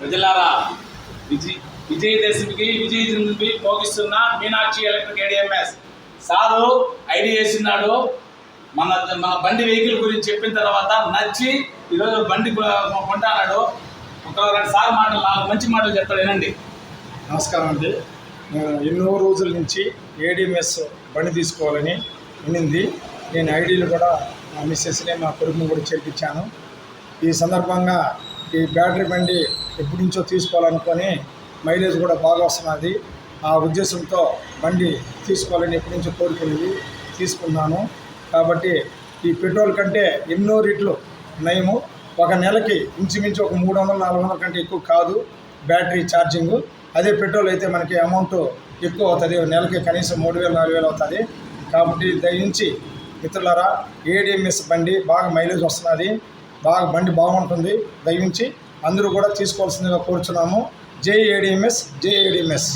ప్రజలారా విజయదశమికి పోగిస్తున్న Meenakshi electric ADMS sir idea చేస్తున్నాడు. మన మన బండి వెహికల్ గురించి చెప్పిన తర్వాత నచ్చి ఈరోజు బండి కొంటాడు. ఒక రెండు సార్ మాటలు 4 మంచి మాటలు చెప్తాడు, వినండి. నమస్కారం అండి. నేను ఎన్నో రోజుల నుంచి ఏడిఎంఎస్ బండి తీసుకోవాలని వినింది. నేను ఐడీలు కూడా మా మిస్సెస్ని మా కొడుకుని కూడా చేర్పించాను. ఈ సందర్భంగా ఈ బ్యాటరీ బండి ఎప్పటి నుంచో తీసుకోవాలనుకొని మైలేజ్ కూడా బాగా వస్తున్నది. ఆ ఉద్దేశంతో బండి తీసుకోవాలని ఎప్పటి నుంచో కోరుకునేది తీసుకున్నాను. కాబట్టి ఈ పెట్రోల్ కంటే ఎన్నో రెట్లు నయము. ఒక నెలకి ఇంచుమించు ఒక 300-400 కంటే ఎక్కువ కాదు బ్యాటరీ ఛార్జింగు. అదే పెట్రోల్ అయితే మనకి అమౌంట్ ఎక్కువ అవుతుంది, నెలకి కనీసం 3000-4000 అవుతుంది. కాబట్టి దయించి మిత్రులారా, ఏడిఎంఎస్ బండి బాగా మైలేజ్ వస్తున్నది, బండి బాగుంటుంది. దయించి అందరూ కూడా తీసుకోవాల్సిందిగా కోరుచున్నాము. జై ఏడిఎంఎస్, జై ఏడిఎంఎస్.